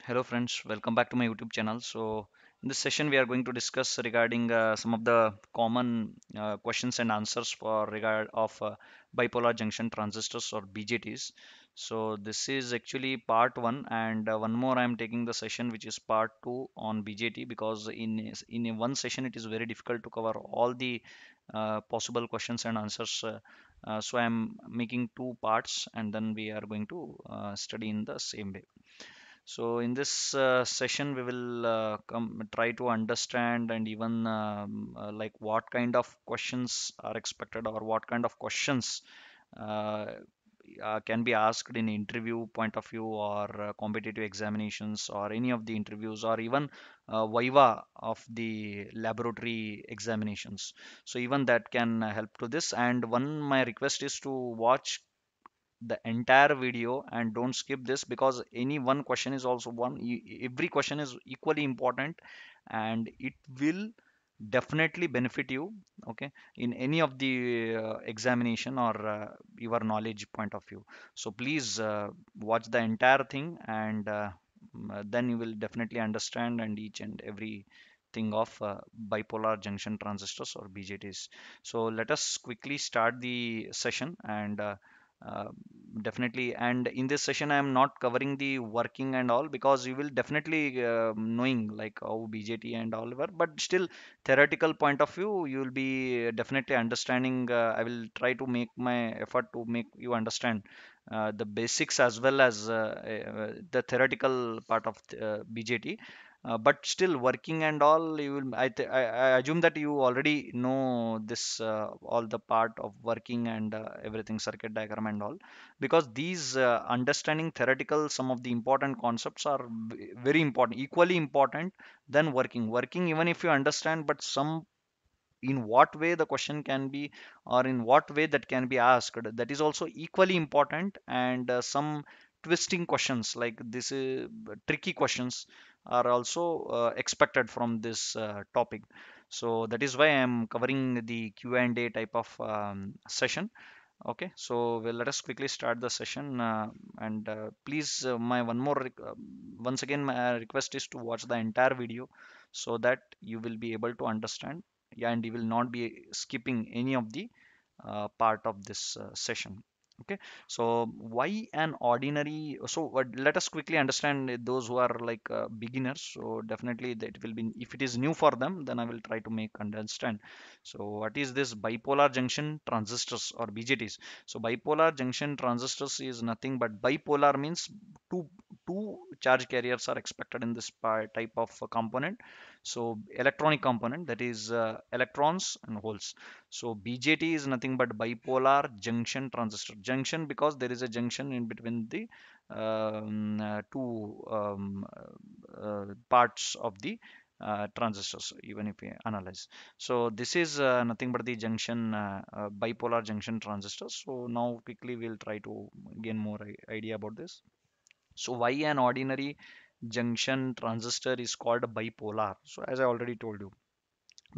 Hello friends, welcome back to my YouTube channel. So in this session we are going to discuss regarding some of the common questions and answers for regard of bipolar junction transistors or BJTs. So this is actually part one, and one more I am taking the session which is part two on BJT, because in one session it is very difficult to cover all the possible questions and answers. So I am making two parts, and then we are going to study in the same way. So in this session, we will try to understand and even like what kind of questions are expected, or what kind of questions uh, can be asked in interview point of view, or competitive examinations, or any of the interviews, or even viva of the laboratory examinations. So even that can help to this. And one my request is to watch the entire video and don't skip this, because any one question is also every question is equally important, and it will definitely benefit you, okay, in any of the examination, or your knowledge point of view. So please watch the entire thing, and then you will definitely understand and each and every thing of bipolar junction transistors or BJTs. So let us quickly start the session, and uh, definitely. And in this session, I am not covering the working and all, because you will definitely knowing like how BJT and all were, but still theoretical point of view, you will be definitely understanding. I will try to make my effort to make you understand the basics as well as the theoretical part of BJT. But still working and all, you will I assume that you already know this all the part of working and everything, circuit diagram and all, because these understanding theoretical some of the important concepts are very important, equally important than working even if you understand, but some in what way the question can be, or in what way that can be asked, that is also equally important. And some twisting questions like this, tricky questions are also expected from this topic. So that is why I am covering the Q&A type of session. Okay, so well, let us quickly start the session, and please, my one more once again, my request is to watch the entire video, so that you will be able to understand, yeah, and you will not be skipping any of the part of this session. Okay, so why an ordinary? So let us quickly understand those who are like beginners. So definitely that will be, if it is new for them, then I will try to make understand. So what is this bipolar junction transistors or BJTs? So bipolar junction transistors is nothing but, bipolar means two two charge carriers are expected in this type of component. So electronic component, that is electrons and holes. So BJT is nothing but bipolar junction transistor. Junction because there is a junction in between the two parts of the transistors, even if we analyze. So this is nothing but the junction, bipolar junction transistors. So now quickly we'll try to gain more idea about this. So why an ordinary junction transistor is called bipolar? So as I already told you,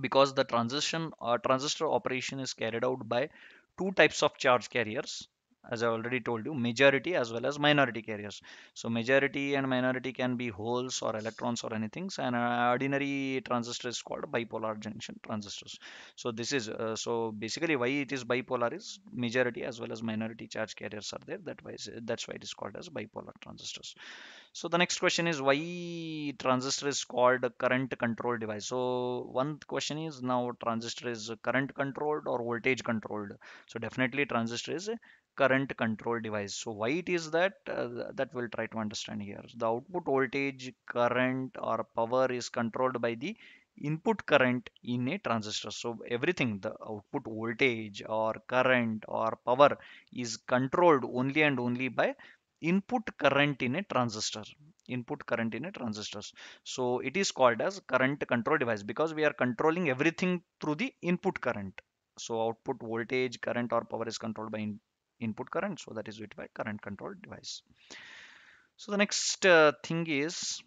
because the transition transistor operation is carried out by two types of charge carriers, as I already told you, majority as well as minority carriers. So majority and minority can be holes or electrons or anything, and ordinary transistor is called bipolar junction transistors. So this is so basically why it is bipolar is majority as well as minority charge carriers are there, that's why it is called as bipolar transistors. So the next question is, why transistor is called a current control device? So one question is, now transistor is current controlled or voltage controlled? So definitely transistor is a current control device. So why it is that, that we'll try to understand here. The output voltage, current or power is controlled by the input current in a transistor. So everything, the output voltage or current or power is controlled only and only by input current in a transistor. Input current in a transistors. So it is called as current control device, because we are controlling everything through the input current. So output voltage, current or power is controlled by input current, so that is it by current control device. So the next thing is,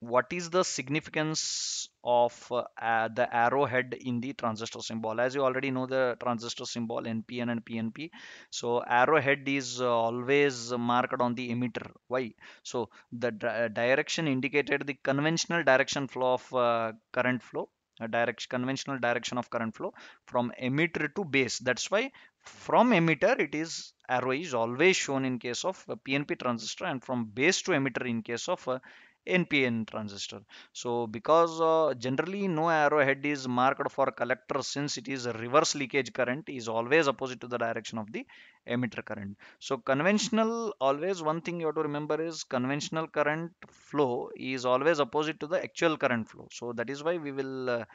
what is the significance of the arrowhead in the transistor symbol? As you already know, the transistor symbol NPN and PNP. So arrowhead is always marked on the emitter. Why? So the direction indicated the conventional direction flow of current flow. A direct conventional direction of current flow from emitter to base. That's why from emitter it is arrow is always shown in case of PNP transistor, and from base to emitter in case of NPN transistor. So because generally no arrowhead is marked for collector, since it is a reverse leakage current is always opposite to the direction of the emitter current. So conventional, always one thing you have to remember is conventional current flow is always opposite to the actual current flow. So that is why we will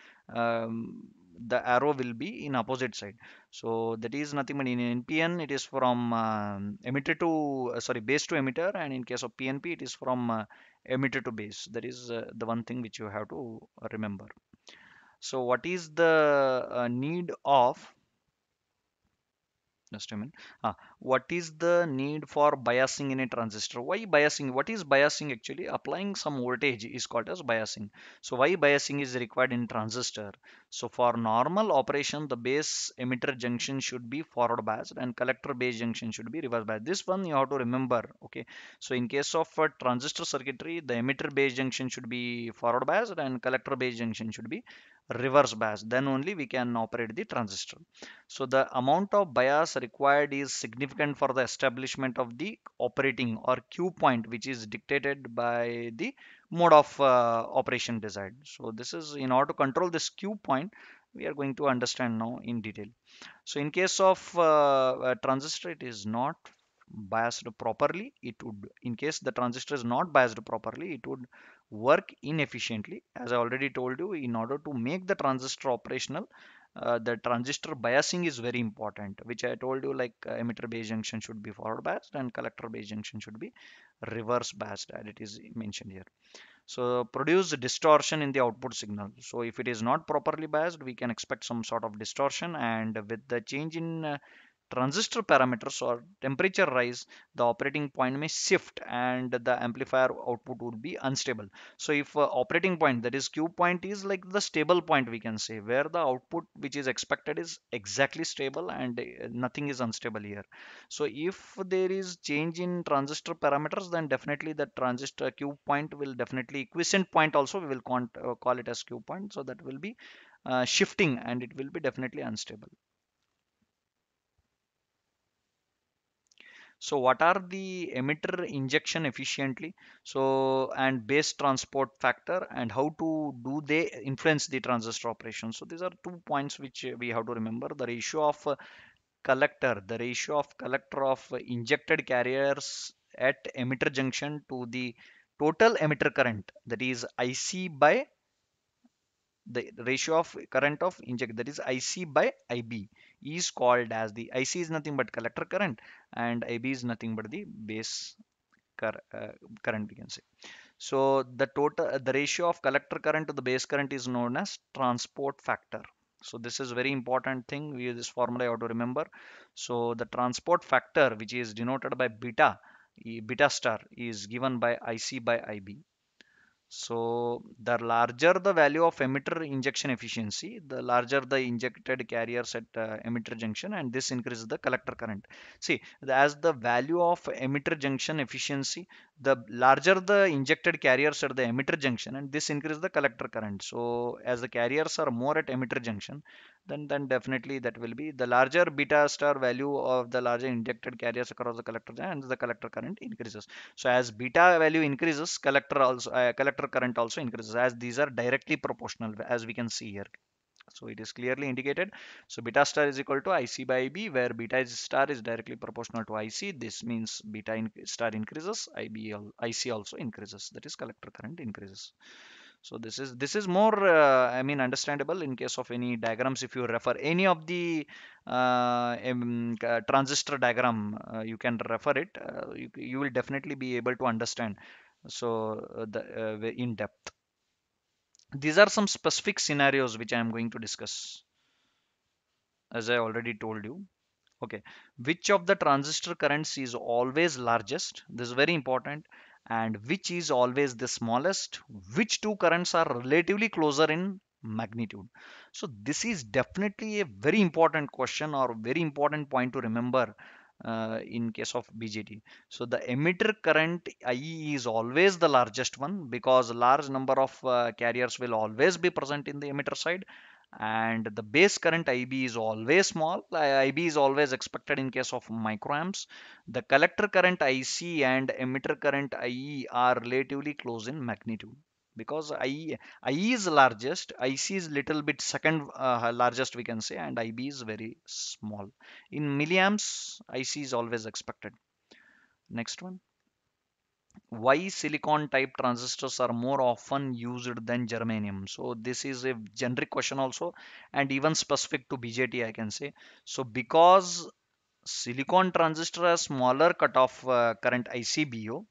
the arrow will be in opposite side. So that is nothing but in NPN it is from emitter to sorry, base to emitter, and in case of PNP it is from emitter to base. That is the one thing which you have to remember. So what is the need of, just a minute. What is the need for biasing in a transistor? Why biasing? What is biasing actually? Applying some voltage is called as biasing. So why biasing is required in transistor? So for normal operation, the base emitter junction should be forward biased and collector base junction should be reverse biased. This one you have to remember. Okay. So in case of transistor circuitry, the emitter base junction should be forward biased and collector base junction should be reverse biased. Then only we can operate the transistor. So the amount of bias required is significant for the establishment of the operating or Q point, which is dictated by the mode of operation desired. So this is in order to control this Q point, we are going to understand now in detail. So in case of a transistor, it is not biased properly. It would, in case the transistor is not biased properly, it would work inefficiently. As I already told you, in order to make the transistor operational, the transistor biasing is very important, which I told you, like emitter base junction should be forward biased and collector base junction should be reverse biased, as it is mentioned here. So produce distortion in the output signal. So if it is not properly biased, we can expect some sort of distortion, and with the change in transistor parameters or temperature rise, the operating point may shift and the amplifier output would be unstable. So if operating point, that is Q point, is like the stable point, we can say, where the output which is expected is exactly stable and nothing is unstable here. So if there is change in transistor parameters, then definitely the transistor Q point will definitely, quiescent point also we will call it as Q point. So that will be shifting and it will be definitely unstable. So what are the emitter injection efficiently? So and base transport factor, and how to do they influence the transistor operation? So these are 2 points which we have to remember. The ratio of collector, the ratio of collector of injected carriers at emitter junction to the total emitter current, that is IC by the ratio of current of inject, that is IC by IB, is called as the IC is nothing but collector current and IB is nothing but the base current, we can say. So the total, the ratio of collector current to the base current is known as transport factor. So this is very important thing. We use this formula you have to remember. So the transport factor, which is denoted by beta, beta star, is given by IC by IB. So the larger the value of emitter injection efficiency, the larger the injected carriers at emitter junction, and this increases the collector current. See, as the value of emitter junction efficiency, the larger the injected carriers at the emitter junction, and this increases the collector current. So as the carriers are more at emitter junction, then definitely that will be the larger beta star value of the larger injected carriers across the collector, and the collector current increases. So as beta value increases, collector current also increases, as these are directly proportional, as we can see here. So it is clearly indicated. So beta star is equal to IC by IB, where beta star is directly proportional to IC. This means star increases, IC also increases. That is collector current increases. So this is more I mean understandable in case of any diagrams. If you refer any of the transistor diagram, you can refer it. You will definitely be able to understand. So in depth. These are some specific scenarios which I am going to discuss, as I already told you. Okay, which of the transistor currents is always largest? This is very important. and which is always the smallest, which two currents are relatively closer in magnitude. So this is definitely a very important question or very important point to remember in case of BJT. So the emitter current IE is always the largest one because large number of carriers will always be present in the emitter side, and the base current IB is always small. IB is always expected in case of microamps. The collector current IC and emitter current IE are relatively close in magnitude because IE is largest, IC is little bit second largest we can say, and IB is very small. In milliamps, IC is always expected. Next one. Why silicon type transistors are more often used than germanium? So this is a generic question also, and even specific to BJT I can say. So because silicon transistor has smaller cutoff current ICBO,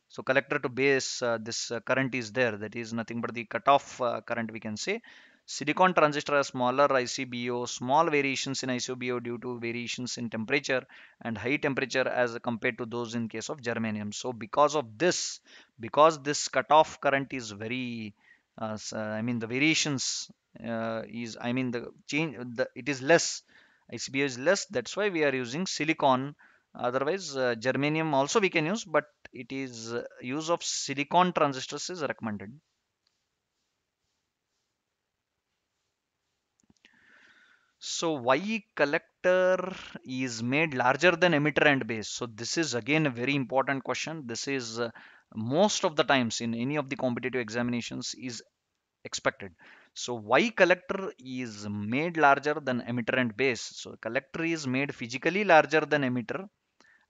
so collector to base, this current is there. That is nothing but the cutoff current we can say. Silicon transistor has smaller ICBO, small variations in ICBO due to variations in temperature and high temperature as compared to those in case of germanium. So because of this, because this cutoff current is very, I mean the variations I mean the change, it is less. ICBO is less. That's why we are using silicon. Otherwise, germanium also we can use, but it is use of silicon transistors is recommended. So why collector is made larger than emitter and base? So this is again a very important question. This is most of the times in any of the competitive examinations is expected. So why collector is made larger than emitter and base? So collector is made physically larger than emitter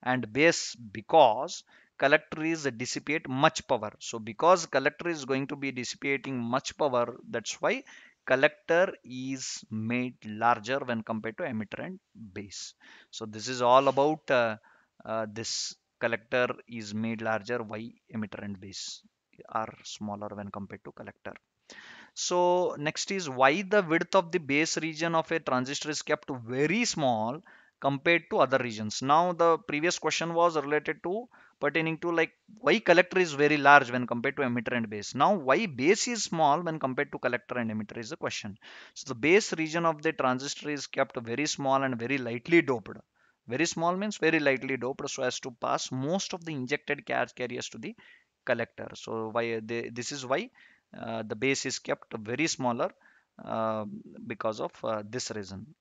and base because collector is dissipate much power. So because collector is going to be dissipating much power, that's why collector is made larger when compared to emitter and base. So this is all about this collector is made larger, why emitter and base are smaller when compared to collector. So next is why the width of the base region of a transistor is kept very small compared to other regions. Now the previous question was related to pertaining to like why collector is very large when compared to emitter and base. Now why base is small when compared to collector and emitter is the question. So the base region of the transistor is kept very small and very lightly doped. Very small means very lightly doped so as to pass most of the injected charge carriers to the collector. So this is why the base is kept very smaller uh, because of this reason.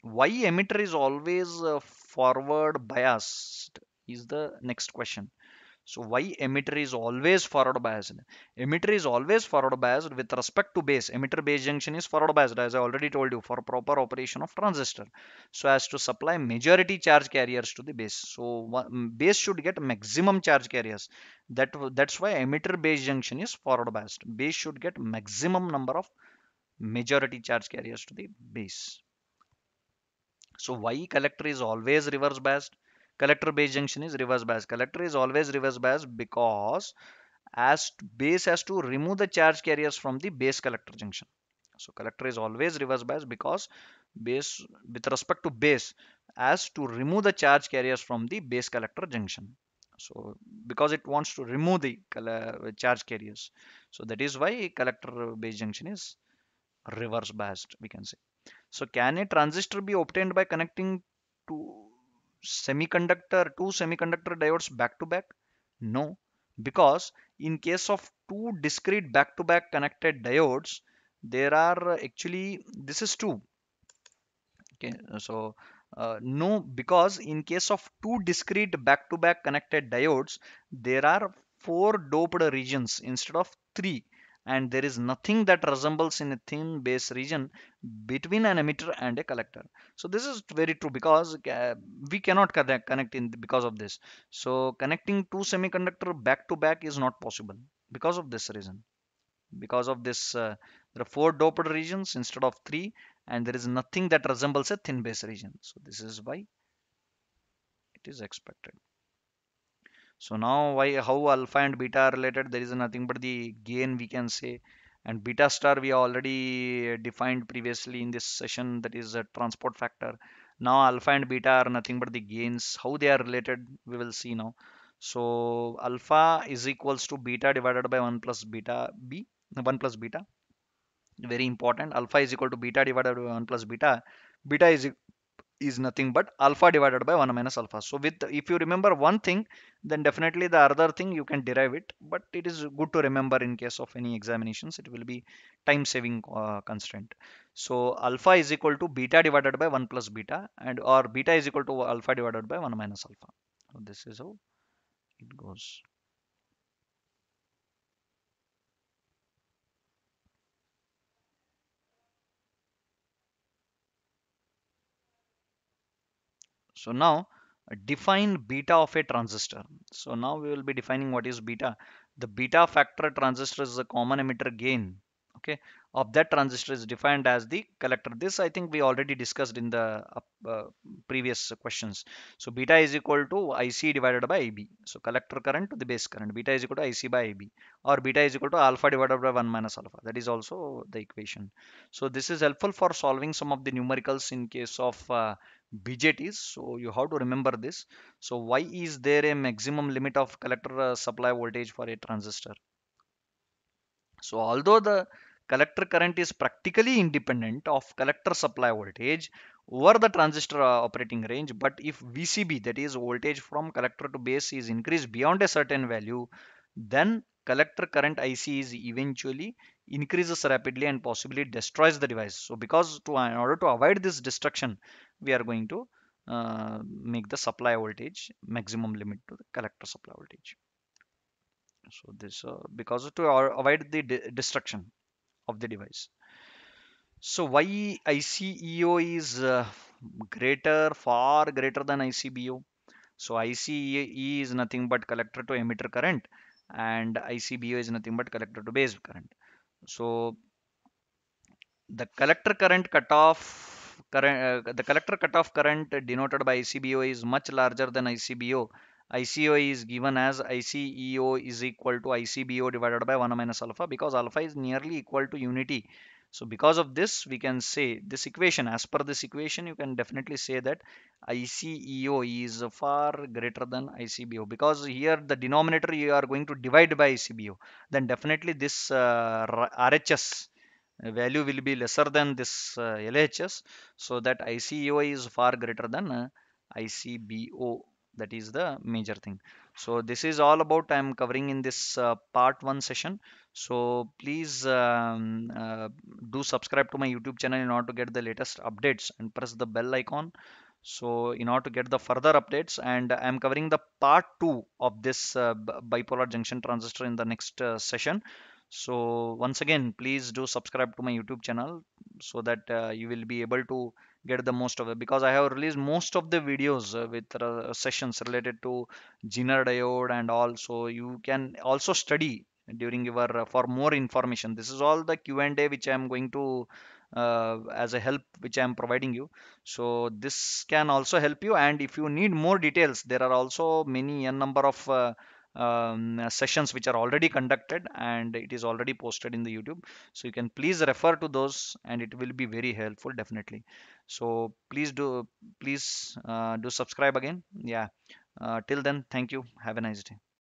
Why emitter is always forward biased is the next question. So why emitter is always forward biased? Emitter is always forward biased with respect to base. Emitter base junction is forward biased as I already told you for proper operation of transistor. So as to supply majority charge carriers to the base. So base should get maximum charge carriers. That's why emitter base junction is forward biased. Base should get maximum number of majority charge carriers to the base. So why collector is always reverse biased? Collector base junction is reverse biased. Collector is always reverse biased because base has to remove the charge carriers from the base collector junction. So collector is always reverse biased because base with respect to base has to remove the charge carriers from the base collector junction. So because it wants to remove the charge carriers. So that is why collector base junction is reverse biased we can say. So can a transistor be obtained by connecting two two semiconductor diodes back to back? No, because in case of two discrete back to back connected diodes, there are actually this is two. Okay, so no, because in case of two discrete back to back connected diodes, there are four doped regions instead of three, and there is nothing that resembles in a thin base region between an emitter and a collector. So this is very true because we cannot connect in because of this. So connecting two semiconductor back to back is not possible because of this reason. Because of this, there are four doped regions instead of three, and there is nothing that resembles a thin base region. So this is why it is expected. So now why how alpha and beta are related? There is nothing but the gain we can say, and beta star we already defined previously in this session, that is a transport factor. Now alpha and beta are nothing but the gains. How they are related, we will see now. So alpha is equals to beta divided by 1 plus beta b, 1 plus beta. Very important. Alpha is equal to beta divided by 1 plus beta. Beta is nothing but alpha divided by 1 minus alpha. So with if you remember one thing, then definitely the other thing you can derive it. But it is good to remember in case of any examinations. It will be time saving constraint. So alpha is equal to beta divided by 1 plus beta, and or beta is equal to alpha divided by 1 minus alpha. So this is how it goes. So now define beta of a transistor. So now we will be defining what is beta. The beta factor transistor is the common emitter gain. Okay, of that transistor is defined as the collector. This I think we already discussed in the previous questions. So beta is equal to IC divided by IB. So collector current to the base current. Beta is equal to IC by IB, or beta is equal to alpha divided by 1 minus alpha. That is also the equation. So this is helpful for solving some of the numericals in case of BJTs. So you have to remember this. So why is there a maximum limit of collector supply voltage for a transistor? So although the collector current is practically independent of collector supply voltage over the transistor operating range, but if VCB, that is voltage from collector to base, is increased beyond a certain value, then collector current IC is eventually increases rapidly and possibly destroys the device. So because in order to avoid this destruction, we are going to make the supply voltage maximum limit to the collector supply voltage. So this because to avoid the destruction of the device. So why ICEO is greater, far greater than ICBO? So ICE is nothing but collector to emitter current, and ICBO is nothing but collector to base current. So the collector current cutoff current, the collector cutoff current denoted by ICBO is much larger than ICBO. ICO is given as ICEO is equal to ICBO divided by 1 minus alpha, because alpha is nearly equal to unity. So because of this, we can say this equation, as per this equation, you can definitely say that ICEO is far greater than ICBO, because here the denominator you are going to divide by ICBO, then definitely this RHS value will be lesser than this LHS, so that ICEO is far greater than ICBO. That is the major thing. So this is all about I'm covering in this part 1 session. So please do subscribe to my YouTube channel in order to get the latest updates, and press the bell icon. So in order to get the further updates, and I'm covering the part 2 of this bipolar junction transistor in the next session. So once again, please do subscribe to my YouTube channel, so that you will be able to get the most of it, because I have released most of the videos with sessions related to Zener diode and all. So you can also study during your for more information. This is all the Q&A which I am going to as a help which I am providing you. So this can also help you, and if you need more details, there are also many n number of sessions which are already conducted, and it is already posted in the YouTube. So you can please refer to those, and it will be very helpful definitely. So please do subscribe again. Yeah. Till then, thank you. Have a nice day.